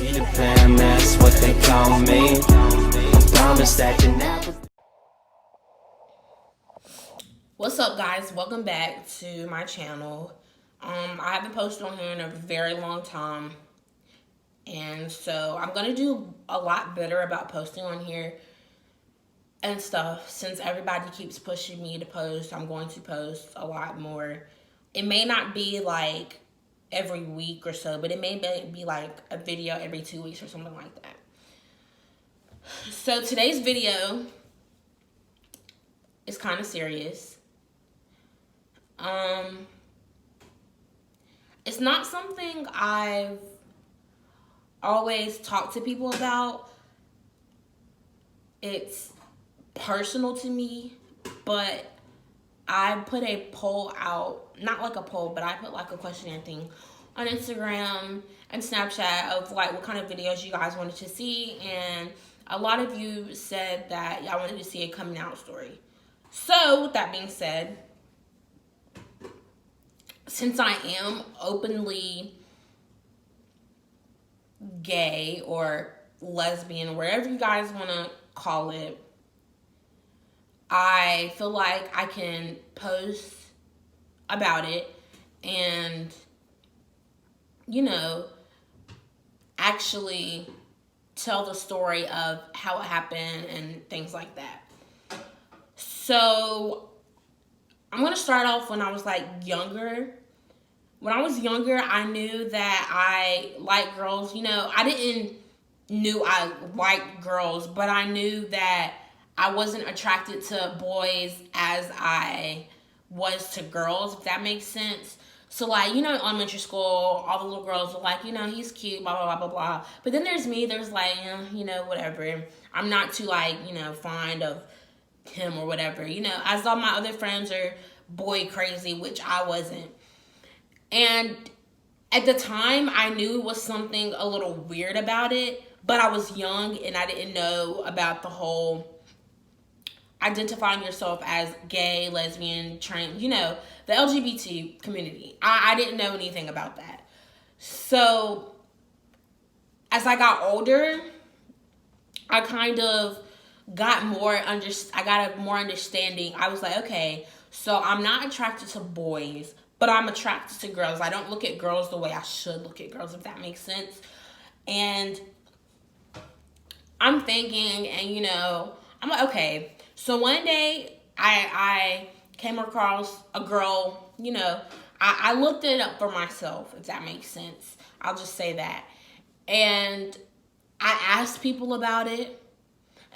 Peter Pan, that's what they call me. Promise that you never. What's up, guys? Welcome back to my channel. I haven't posted on here in a very long time, and so I'm gonna do a lot better about posting on here and stuff. Since everybody keeps pushing me to post, I'm going to post a lot more. It may not be like every week or so, but it may be like a video every 2 weeks or something like that. So today's video is kind of serious. It's not something I've always talked to people about. It's personal to me, but I put a poll out, not like a poll, but I put like a questionnaire thing on Instagram and Snapchat of like what kind of videos you guys wanted to see, and a lot of you said that y'all wanted to see a coming out story. So with that being said, since I am openly gay or lesbian, wherever you guys want to call it, I feel like I can post about it and, you know, actually tell the story of how it happened and things like that. So I'm going to start off when I was like younger. When I was younger, I knew that I liked girls. You know, I didn't knew I liked girls, but I knew that I wasn't attracted to boys as I was to girls, if that makes sense. So like, you know, in elementary school, all the little girls were like, you know, he's cute, blah, blah, blah, blah, blah. But then there's me, there's like, you know, whatever. I'm not too like, you know, fond of him or whatever. You know, as all my other friends are boy crazy, which I wasn't. And at the time, I knew it was something a little weird about it, but I was young and I didn't know about the whole identifying yourself as gay, lesbian, trans, you know, the LGBT community. I didn't know anything about that. So as I got older, I kind of got more I got a more understanding. I was like, okay, so I'm not attracted to boys, but I'm attracted to girls. I don't look at girls the way I should look at girls, if that makes sense. And I'm thinking, and you know, I'm like, okay. So one day I came across a girl, you know, I looked it up for myself, if that makes sense. I'll just say that. And I asked people about it.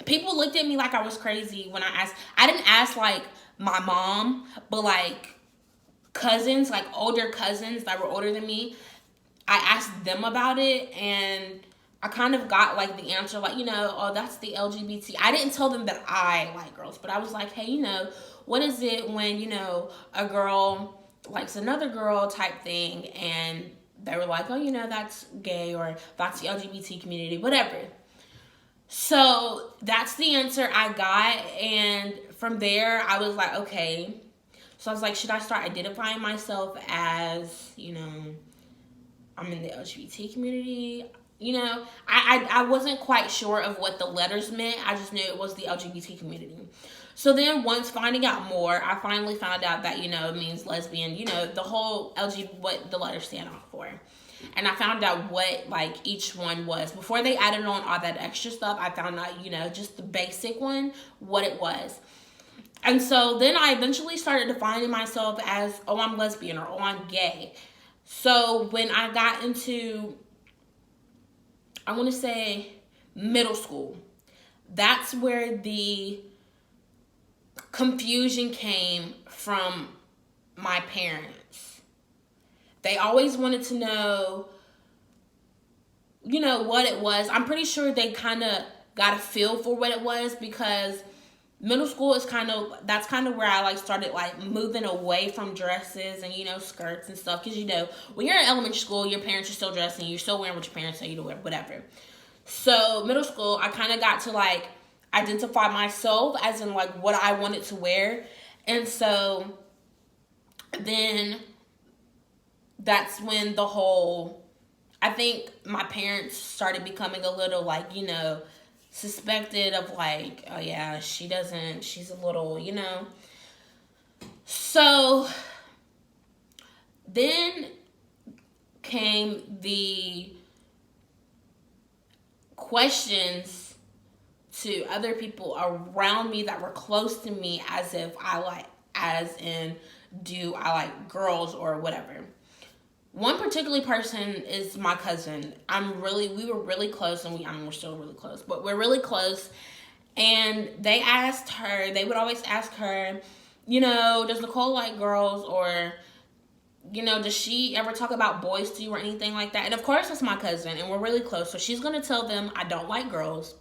People looked at me like I was crazy when I asked. I didn't ask like my mom, but like cousins, like older cousins that were older than me. I asked them about it, and I kind of got like the answer, like, you know, oh, that's the LGBT. I didn't tell them that I like girls, but I was like, hey, you know, what is it when, you know, a girl likes another girl type thing? And they were like, oh, you know, that's gay, or that's the LGBT community, whatever. So that's the answer I got. And from there, I was like, okay. So I was like, should I start identifying myself as, you know, I'm in the LGBT community? You know, I wasn't quite sure of what the letters meant. I just knew it was the LGBT community. So then once finding out more, I finally found out that, you know, it means lesbian, you know, the whole what the letters stand off for. And I found out what, like, each one was. Before they added on all that extra stuff, I found out, you know, just the basic one, what it was. And so then I eventually started defining myself as, oh, I'm lesbian, or oh, I'm gay. So when I got into, I want to say, middle school, that's where the confusion came from my parents. They always wanted to know, you know, what it was. I'm pretty sure they kind of got a feel for what it was, because middle school is that's kind of where I like started like moving away from dresses and, you know, skirts and stuff. Because, you know, when you're in elementary school, your parents are still dressing, you're still wearing what your parents say you to wear, whatever. So middle school, I kind of got to like identify myself as in like what I wanted to wear. And so then that's when the whole I think my parents started becoming a little like, suspected of like, oh yeah, she's a little, So then came the questions to other people around me that were close to me, as in, do I like girls or whatever. One particular person is my cousin. We were really close, and we're still really close, but we're really close. And they would always ask her, does Nicole like girls, or, does she ever talk about boys to you or anything like that? And of course, it's my cousin, and we're really close. So she's going to tell them I don't like girls.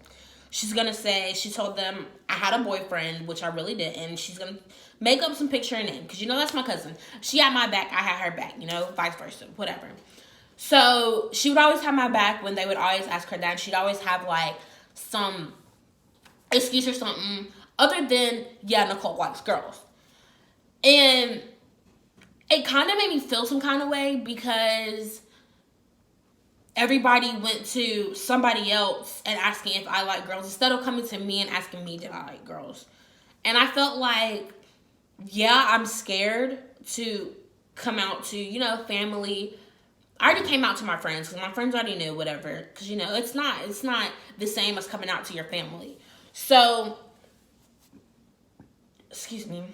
She's going to say she told them I had a boyfriend, which I really did. And she's going to make up some picture and name. Because, that's my cousin. She had my back. I had her back, vice versa, whatever. So she would always have my back when they would always ask her that. And she'd always have, like, some excuse or something other than, yeah, Nicole likes girls. And it kind of made me feel some kind of way because everybody went to somebody else and asking if I like girls instead of coming to me and asking me did I like girls. And I felt like, yeah, I'm scared to come out to, family. I already came out to my friends because my friends already knew whatever. Because, it's not the same as coming out to your family. So, excuse me.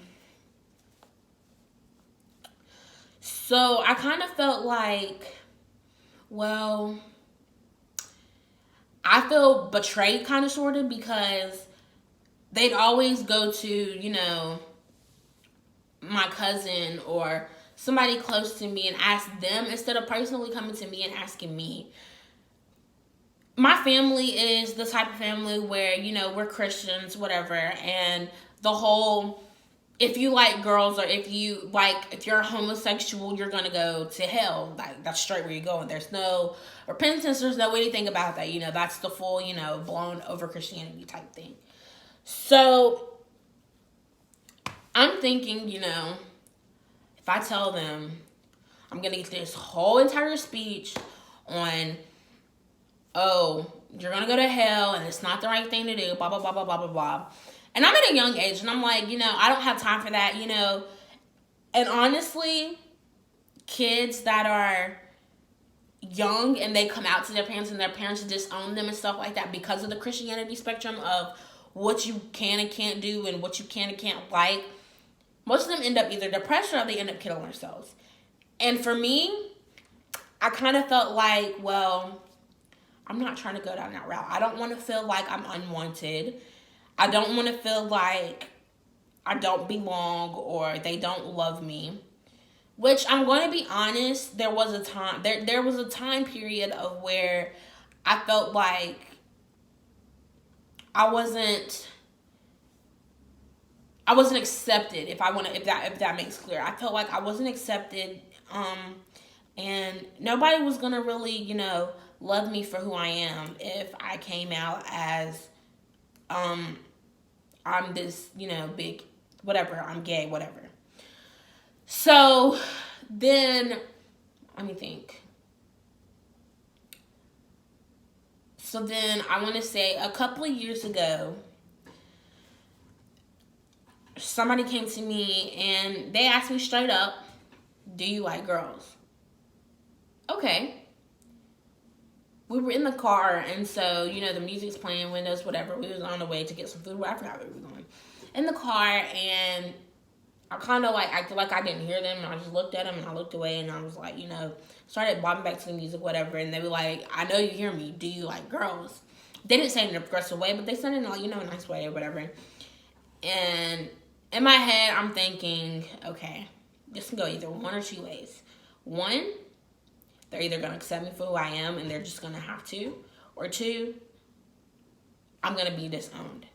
So I kind of felt like, well, I feel betrayed kind of sort of because they'd always go to, my cousin or somebody close to me and ask them instead of personally coming to me and asking me. My family is the type of family where, we're Christians, whatever, and the whole, if you like girls or if you're homosexual, you're going to go to hell. That's straight where you're going. There's no repentance. There's no anything about that. That's the full, blown over Christianity type thing. So I'm thinking, if I tell them I'm going to get this whole entire speech on, oh, you're going to go to hell and it's not the right thing to do, blah, blah, blah, blah, blah, blah, blah. And I'm at a young age, and I'm like, I don't have time for that, And honestly, kids that are young and they come out to their parents and their parents disown them and stuff like that because of the Christianity spectrum of what you can and can't do and what you can and can't like, most of them end up either depressed or they end up killing themselves. And for me, I kind of felt like, well, I'm not trying to go down that route. I don't want to feel like I'm unwanted. I don't want to feel like I don't belong or they don't love me. Which I'm going to be honest, there was a time period of where I felt like I wasn't accepted, if that makes clear. I felt like I wasn't accepted, and nobody was gonna really, love me for who I am if I came out as I'm this, big whatever, I'm gay, whatever. So then let me think. So then I want to say a couple of years ago, somebody came to me and they asked me straight up, do you like girls? Okay. We were in the car, and so, the music's playing, windows, whatever. We was on the way to get some food. I forgot where we were going. In the car, and I kind of acted like I didn't hear them, and I just looked at them, and I looked away, and I was like, started bobbing back to the music, whatever, and they were like, I know you hear me. Do you like girls? They didn't say it in an aggressive way, but they said it in, a nice way or whatever. And in my head, I'm thinking, okay, this can go either one or two ways. One, they're either going to accept me for who I am and they're just going to have to. Or two, I'm going to be disowned.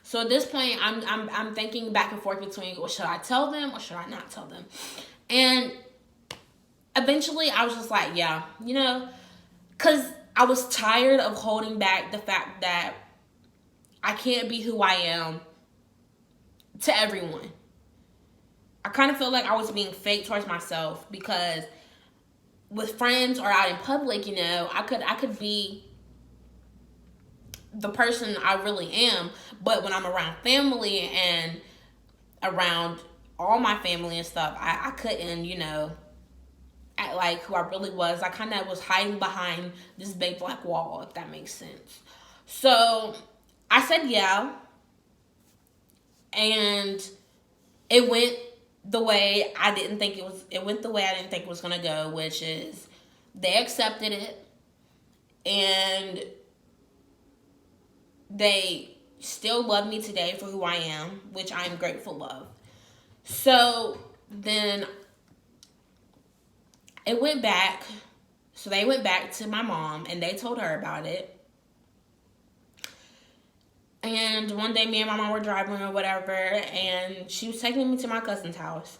So at this point, I'm thinking back and forth between, well, should I tell them or should I not tell them? And eventually I was just like, yeah, because I was tired of holding back the fact that I can't be who I am to everyone. I kind of felt like I was being fake towards myself because with friends or out in public, you know, I could be the person I really am, but when I'm around family and around all my family and stuff, I couldn't, you know, act like who I really was. I kind of was hiding behind this big black wall, if that makes sense. So I said yeah, and it went the way I didn't think it was. It went the way I didn't think it was gonna go, which is they accepted it, and they still love me today for who I am, which I am grateful of. So then it went back. So they went back to my mom and they told her about it. And one day me and my mom were driving or whatever, and she was taking me to my cousin's house.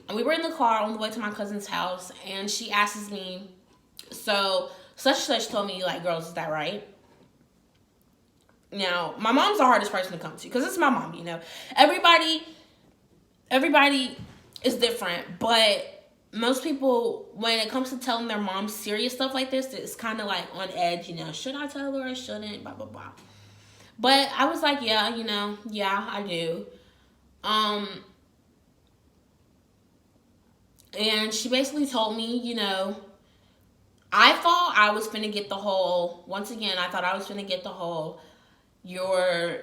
And we were in the car on the way to my cousin's house, and she asks me, so such and such told me you like girls, is that right? Now, my mom's the hardest person to come to because it's my mom, you know. Everybody is different, but most people, when it comes to telling their mom serious stuff like this, it's kind of like on edge, you know. Should I tell her or shouldn't? Blah, blah, blah. But I was like, yeah, you know, yeah, I do. And she basically told me, you know, I thought I was finna get the whole, once again, I thought I was finna get the whole, you're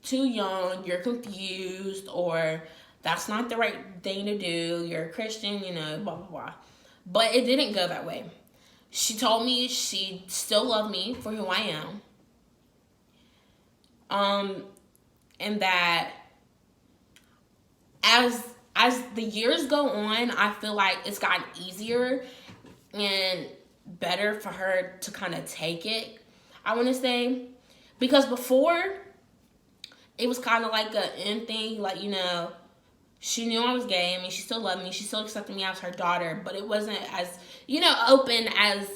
too young, you're confused, or that's not the right thing to do, you're a Christian, you know, blah, blah, blah. But it didn't go that way. She told me she still loved me for who I am. And that as the years go on, I feel like it's gotten easier and better for her to kind of take it, I want to say. Because before, it was kind of like a end thing, like, you know, she knew I was gay. I mean, she still loved me. She still accepted me as her daughter, but it wasn't as, you know, open as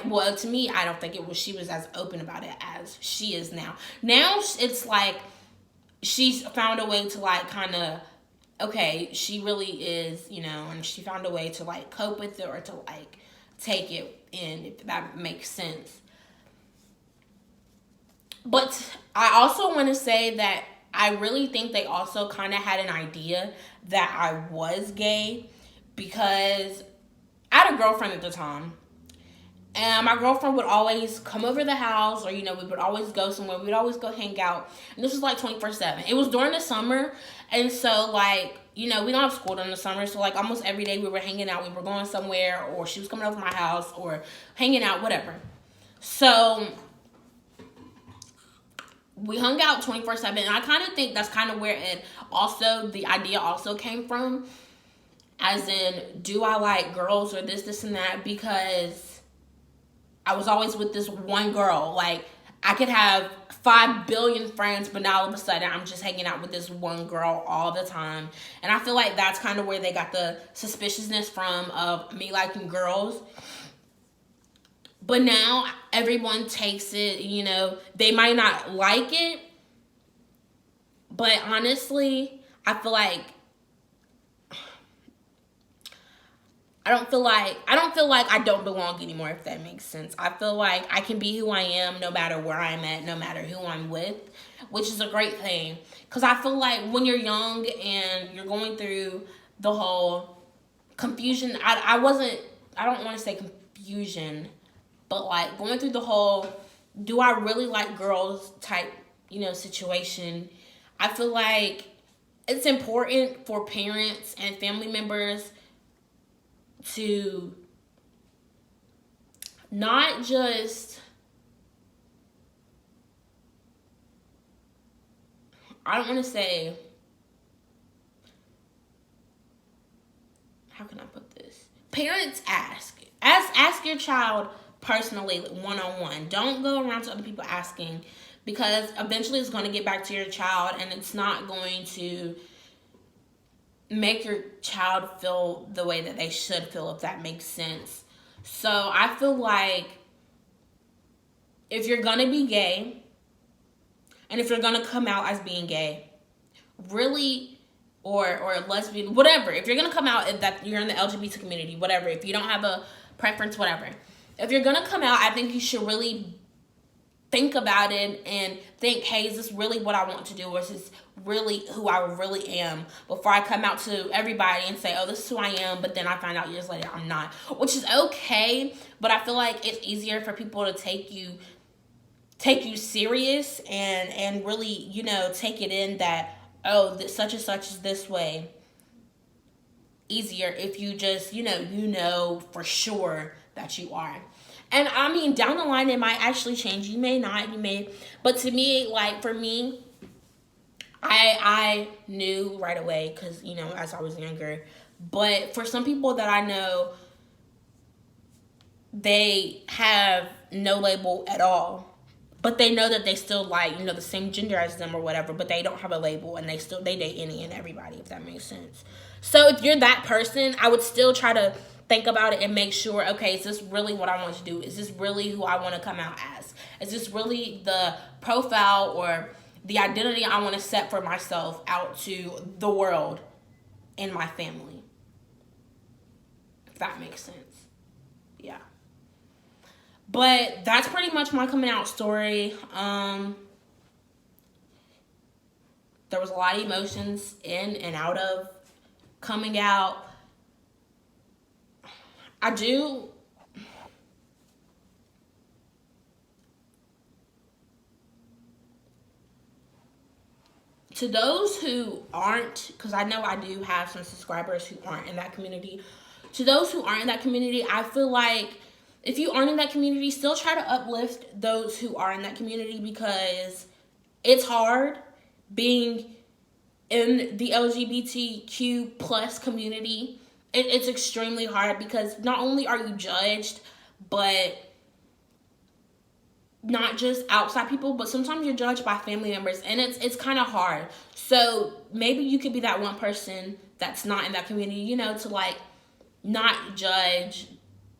well, to me, I don't think it was, she was as open about it as she is now. Now, it's like, she's found a way to, like, kind of, okay, she really is, you know, and she found a way to, like, cope with it or to, like, take it in, if that makes sense. But I also want to say that I really think they also kind of had an idea that I was gay, because I had a girlfriend at the time. And my girlfriend would always come over the house, or, you know, we would always go somewhere. We'd always go hang out. And this was like 24/7. It was during the summer. And so, like, you know, we don't have school during the summer. So, like, almost every day we were hanging out. We were going somewhere, or she was coming over to my house, or hanging out, whatever. So we hung out 24/7. And I kind of think that's kind of where it also, the idea also came from. As in, do I like girls or this, and that? Because I was always with this one girl. Like, I could have 5 billion friends, but now all of a sudden I'm just hanging out with this one girl all the time. And I feel like that's kind of where they got the suspiciousness from of me liking girls. But now everyone takes it, you know, they might not like it, but honestly, I feel like I don't feel like I don't belong anymore, if that makes sense. I feel like I can be who I am no matter where I'm at, no matter who I'm with, which is a great thing. Because I feel like when you're young and you're going through the whole confusion, I don't want to say confusion, but like going through the whole, do I really like girls type, you know, situation. I feel like it's important for parents and family members to not just, I don't want to say, how can I put this? Parents ask your child personally, one-on-one. Don't go around to other people asking, because eventually it's going to get back to your child, and it's not going to make your child feel the way that they should feel, if that makes sense. So I feel like if you're gonna be gay, and if you're gonna come out as being gay, really or lesbian, whatever. If you're gonna come out that you're in the LGBT community, whatever. If you don't have a preference, whatever. If you're gonna come out, I think you should really think about it and think, hey, is this really what I want to do, or is this really who I really am, before I come out to everybody and say, oh, this is who I am, but then I find out years later I'm not, which is okay, but I feel like it's easier for people to take you serious and really, you know, take it in that, oh, this such and such is this way. Easier if you just, you know for sure that you are. And I mean, down the line, it might actually change. You may not, but to me, like, for me, I knew right away, because, you know, as I was younger. But for some people that I know, they have no label at all, but they know that they still like, you know, the same gender as them or whatever, but they don't have a label, and they date any and everybody, if that makes sense. So if you're that person, I would still try to think about it and make sure, okay, is this really what I want to do? Is this really who I want to come out as? Is this really the profile or the identity I want to set for myself out to the world and my family? If that makes sense. Yeah. But that's pretty much my coming out story. There was a lot of emotions in and out of coming out. To those who aren't, because I know I do have some subscribers who aren't in that community. To those who aren't in that community, I feel like if you aren't in that community, still try to uplift those who are in that community, because it's hard being in the LGBTQ plus community. It's extremely hard, because not only are you judged, but not just outside people, but sometimes you're judged by family members, and it's kind of hard. So maybe you could be that one person that's not in that community, you know, to like not judge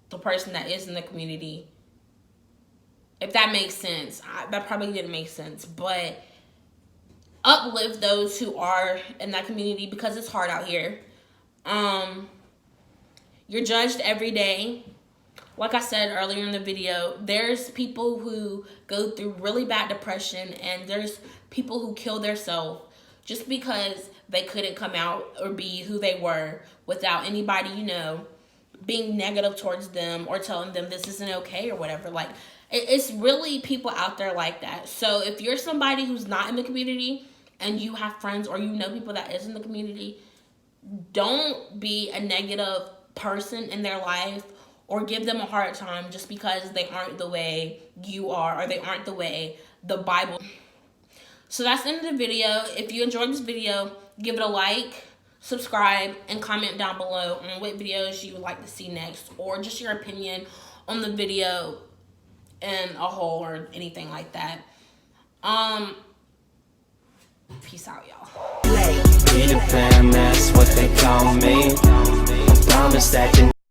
the person that is in the community. If that makes sense. That probably didn't make sense, but uplift those who are in that community, because it's hard out here. You're judged every day. Like I said earlier in the video, there's people who go through really bad depression, and there's people who kill themselves just because they couldn't come out or be who they were without anybody, you know, being negative towards them or telling them this isn't okay or whatever. Like, it's really people out there like that. So if you're somebody who's not in the community and you have friends or you know people that is in the community, don't be a negative person in their life or give them a hard time just because they aren't the way you are, or they aren't the way the Bible. So that's the end of the video. If you enjoyed this video, give it a like, subscribe, and comment down below on what videos you would like to see next, or just your opinion on the video in a whole or anything like that. Peace out, y'all. Peter Pan, that's what they call me. I promise that you